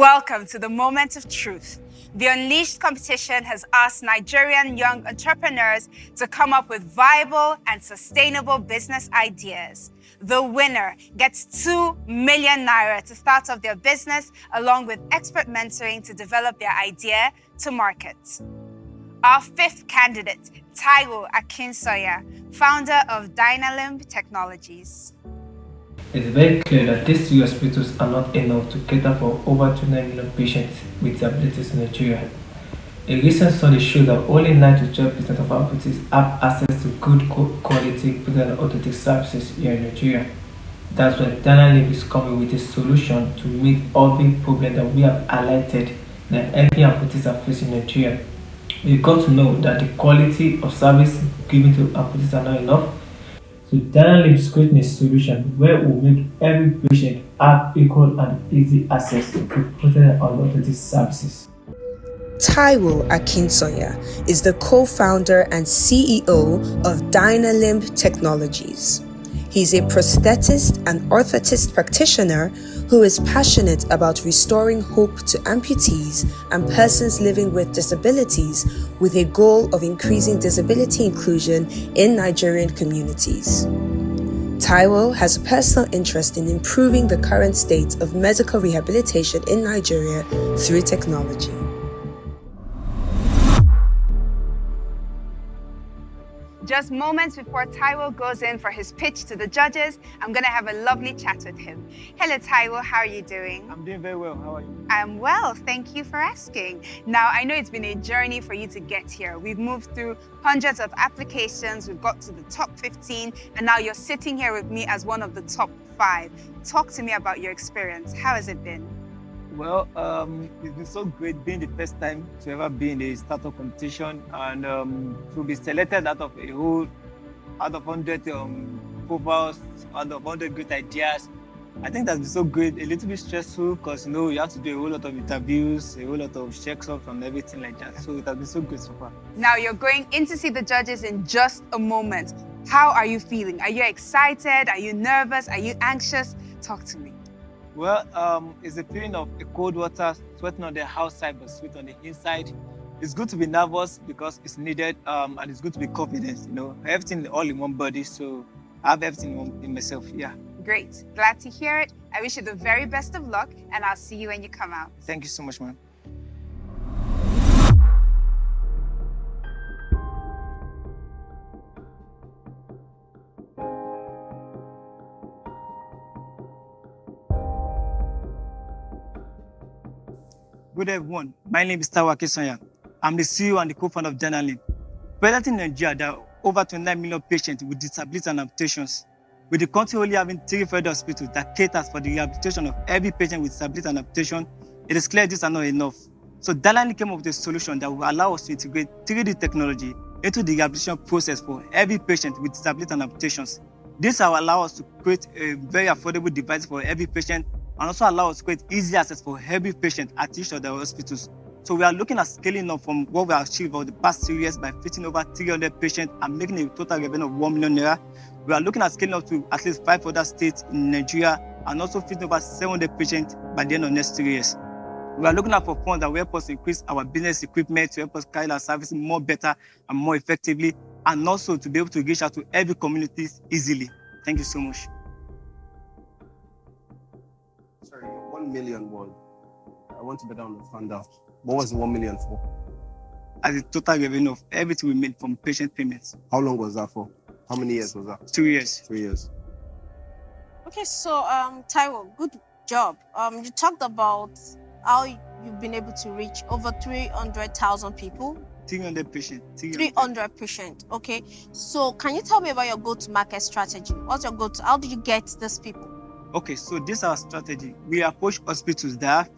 Welcome to the Moment of Truth. The Unleashed competition has asked Nigerian young entrepreneurs to come up with viable and sustainable business ideas. The winner gets 2 million naira to start off their business, along with expert mentoring to develop their idea to market. Our fifth candidate, Taiwo Akinsanya, founder of Dynalimb Technologies. It's very clear that these two hospitals are not enough to cater for over 29 million patients with disabilities in Nigeria. A recent study showed that only 9 to 12% of amputees have access to good quality prosthetic orthotic services here in Nigeria. That's why Dynalimb is coming with a solution to meet all the problems that we have highlighted that every amputees are facing in Nigeria. We've got to know that the quality of service given to amputees are not enough. So Dynalimb is creating a solution where we will make every patient have equal and easy access to prosthetic and orthotic services. Taiwo Akinsanya is the co-founder and CEO of Dynalimb Technologies. He's a prosthetist and orthotist practitioner who is passionate about restoring hope to amputees and persons living with disabilities with a goal of increasing disability inclusion in Nigerian communities. Taiwo has a personal interest in improving the current state of medical rehabilitation in Nigeria through technology. Just moments before Taiwo goes in for his pitch to the judges, I'm going to have a lovely chat with him. Hello, Taiwo. How are you doing? I'm doing very well. How are you? I'm well. Thank you for asking. Now, I know it's been a journey for you to get here. We've moved through hundreds of applications. We've got to the top 15, and now you're sitting here with me as one of the top 5. Talk to me about your experience. How has it been? Well, it's been so great being the first time to ever be in a startup competition and to be selected out of 100 profiles, out of 100 good ideas. I think that's been so great. A little bit stressful because you have to do a whole lot of interviews, a whole lot of checks-ups and everything like that. So it has been so good so far. Now you're going in to see the judges in just a moment. How are you feeling? Are you excited? Are you nervous? Are you anxious? Talk to me. Well, it's a feeling of a cold water, sweating on the outside but sweat on the inside. It's good to be nervous because it's needed, and it's good to be confident, everything all in one body, so I have everything in myself, yeah. Great, glad to hear it. I wish you the very best of luck, and I'll see you when you come out. Thank you so much, man. Good everyone, my name is Taiwo Akinsanya. I'm the CEO and the co-founder of Dynalimb. Presently in Nigeria, there are over 29 million patients with disabilities and amputations. With the country only having 3 federal hospitals that caters for the rehabilitation of every patient with disability and amputation, it is clear these are not enough. So Dynalimb came up with a solution that will allow us to integrate 3D technology into the rehabilitation process for every patient with disability and amputations. This will allow us to create a very affordable device for every patient and also allow us to create easy access for every patient at each of the hospitals. So we are looking at scaling up from what we have achieved over the past 2 years by fitting over 300 patients and making a total revenue of 1 million naira. We are looking at scaling up to at least 5 other states in Nigeria and also fitting over 700 patients by the end of next 3 years. We are looking at for funds that will help us increase our business equipment to help us carry our services more better and more effectively, and also to be able to reach out to every community easily. Thank you so much. 1 million was, I want to better understand that. What was the 1 million for? As a total revenue of everything we made from patient payments. How long was that for? How many years was that? 2 years. 3 years. Okay, so Taiwo, good job. You talked about how you've been able to reach over 300,000 people. 300 patients. 300 patients. Okay, so can you tell me about your go-to-market strategy? What's your go-to? How did you get these people? Okay, so this is our strategy. We approach hospitals that have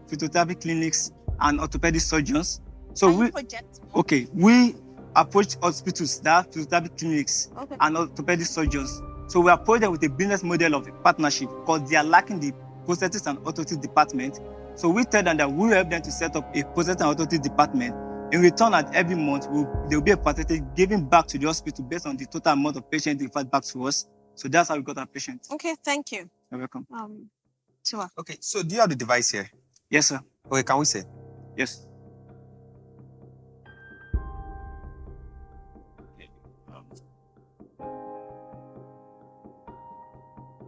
physiotherapy clinics and orthopedic surgeons. So we approach hospitals that have physiotherapy clinics and orthopedic surgeons. So we approach them with a business model of a partnership because they are lacking the prosthetics and orthotics department. So we tell them that we will help them to set up a prosthetics and orthotics department. In return, at every month, there will be a prosthetic giving back to the hospital based on the total amount of patients referred back to us. So that's how we got our patients. Okay, thank you. You're welcome. Tiwa. Okay, so do you have the device here? Yes, sir. Okay, can we say? Yes.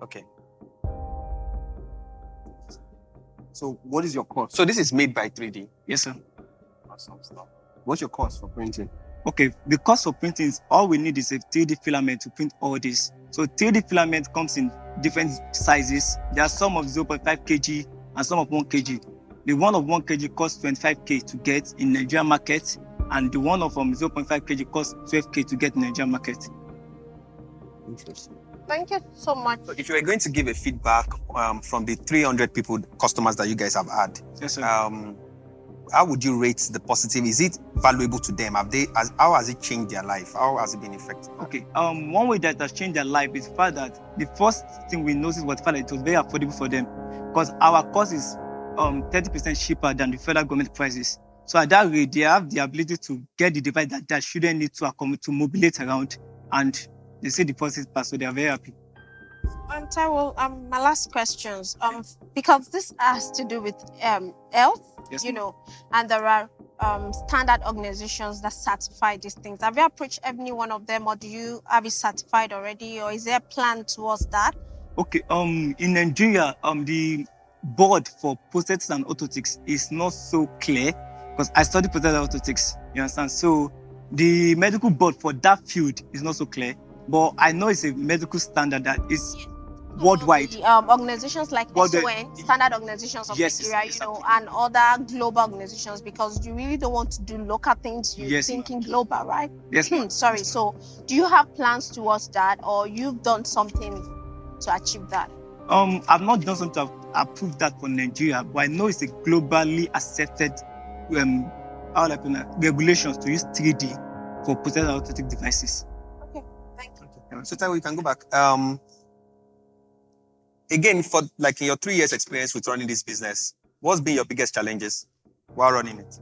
Okay. So what is your cost? So this is made by 3D. Yes, sir. Awesome stuff. What's your cost for printing? Okay, the cost of printing is all we need is a 3D filament to print all this. So 3D filament comes in different sizes. There are some of 0.5 kg and some of 1 kg. The one of 1 kg costs 25k to get in Nigerian market, and the one of 0.5 kg costs 12k to get in Nigerian market. Interesting. Thank you so much. So if you were going to give a feedback from the 300 customers that you guys have had, Yes, sir. how would you rate the positive? Is it valuable to them? How has it changed their life? How has it been effective? Okay, one way that has changed their life is the fact that the first thing we noticed was the fact that it was very affordable for them, because our cost is 30% cheaper than the federal government prices. So at that rate, they have the ability to get the device that they shouldn't need to accommodate, to mobilate around, and they see the positive part, so they are very happy. Taiwo, my last questions, because this has to do with health, Yes, you know, and there are standard organizations that certify these things. Have you approached any one of them, or do you have it certified already, or is there a plan towards that? Okay, in Nigeria, the board for prosthetics and orthotics is not so clear, because I studied prosthetics and orthotics, you understand? So the medical board for that field is not so clear, but I know it's a medical standard that is worldwide. The, organizations like Worldwide. SON, standard organizations of Yes, Nigeria, exactly. you know, and other global organizations, because you really don't want to do local things, you're Yes, thinking global, right? Yes, ma'am. Sorry, so do you have plans towards that, or you've done something to achieve that? I've not done something to approve that for Nigeria, but I know it's a globally accepted regulations to use 3D for prosthetic and orthotic devices. Okay, thank you. So Taiwo, you can go back. Again, for like in your 3 years experience with running this business, what's been your biggest challenges while running it?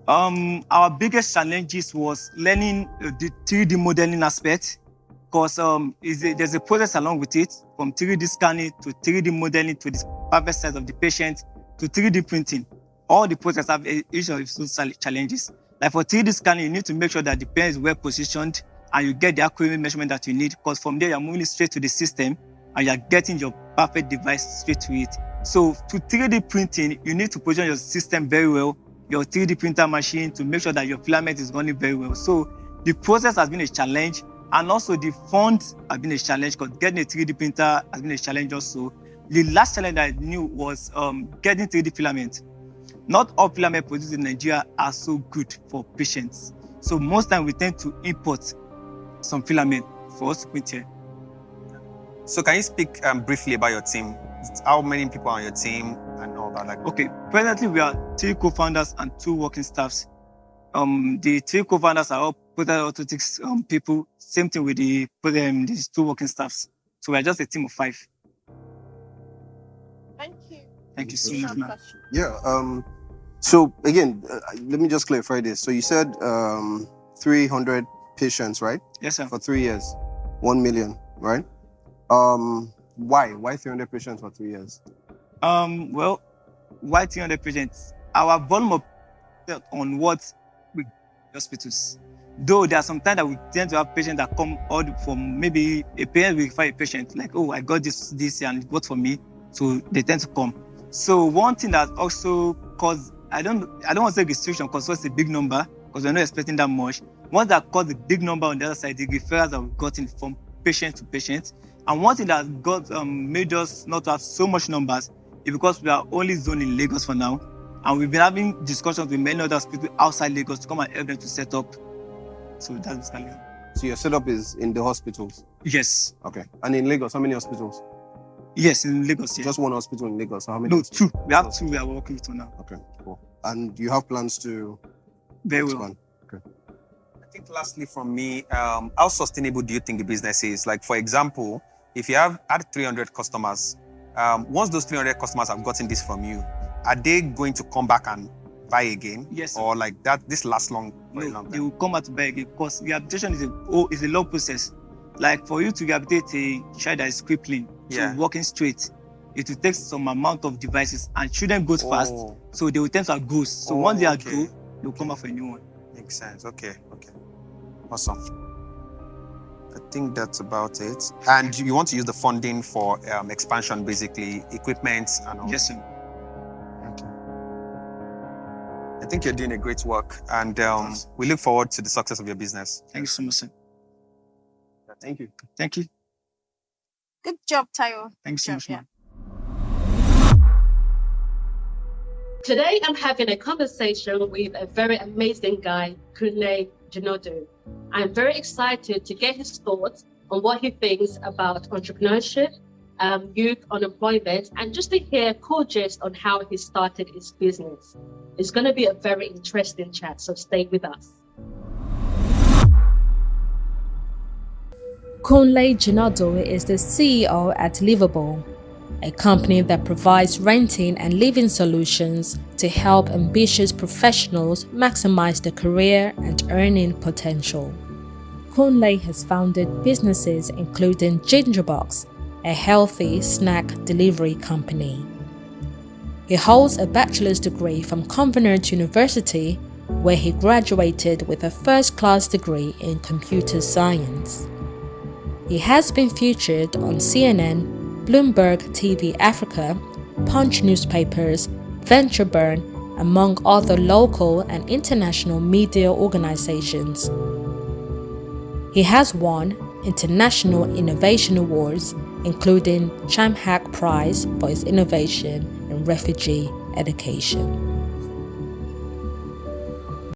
Our biggest challenges was learning the 3D modeling aspect, because there's a process along with it, from 3D scanning to 3D modeling to the perfect size of the patient to 3D printing. All the process have each of its own challenges. Like for 3D scanning, you need to make sure that the pen is well positioned and you get the accurate measurement that you need, because from there you're moving straight to the system and you're getting your perfect device straight to it. So to 3D printing, you need to position your system very well, your 3D printer machine, to make sure that your filament is running very well. So the process has been a challenge, and also the funds have been a challenge, because getting a 3D printer has been a challenge also. The last challenge that I knew was getting 3D filament. Not all filament produced in Nigeria are so good for patients. So most time we tend to import some filament for us to print here. So can you speak briefly about your team? How many people are on your team and all that? Okay, presently we are 3 co-founders and 2 working staffs. The 3 co-founders are all orthotics people. Same thing with these 2 working staffs. So we are just a team of 5. Thank you. Thank you so much, ma'am. Yeah. So again, let me just clarify this. So you said 300 patients, right? Yes, sir. For 3 years, 1 million, right? Why 300 patients for 3 years? Well, why 300 patients? Our volume of on what we hospitals. Though there are some times that we tend to have patients that come all from, maybe a parent will refer a patient like, oh, I got this and it worked for me. So they tend to come. So one thing that also caused, I don't want to say restriction, because it's a big number, because we're not expecting that much. One that caused a big number on the other side, the referrals that we've gotten from patient to patient. And one thing that made us not have so much numbers is because we are only zoned in Lagos for now. And we've been having discussions with many other people outside Lagos to come and help them to set up. So that's basically it. So your setup is in the hospitals? Yes. Okay. And in Lagos, how many hospitals? Yes, in Lagos, yeah. Just one hospital in Lagos. So how many? No, 2. We have 2 we are working with now. Okay, cool. And you have plans to Very expand? well. Okay. I think lastly from me, how sustainable do you think the business is? Like, for example, if you have had 300 customers, once those 300 customers have gotten this from you, are they going to come back and buy again? Yes. Or like that, this lasts long? No, they will come out to buy again, because rehabilitation is a long process. Like for you to rehabilitate a child that is crippling to walking straight, it will take some amount of devices, and children goes fast, so they will tend to outgrow. So once they outgrow, they'll come out for a new one. Makes sense. Okay. Awesome. I think that's about it. And you want to use the funding for expansion, basically, equipment and all? Yes, sir. Okay. I think you're doing a great work, and we look forward to the success of your business. Thank you so much, sir. Thank you. Thank you. Good job, Taiwo. Thank you so much, ma'am. Today, I'm having a conversation with a very amazing guy, Kunle Jinodu. I'm very excited to get his thoughts on what he thinks about entrepreneurship, youth unemployment, and just to hear cool gist on how he started his business. It's going to be a very interesting chat, so stay with us. Kunle Jinodu is the CEO at Livable, a company that provides renting and living solutions to help ambitious professionals maximize their career and earning potential. Kunle has founded businesses including Gingerbox, a healthy snack delivery company. He holds a bachelor's degree from Covenant University, where he graduated with a first-class degree in computer science. He has been featured on CNN, Bloomberg TV Africa, Punch newspapers, VentureBurn, among other local and international media organizations. He has won international innovation awards, including Chamhack Prize for his innovation in refugee education.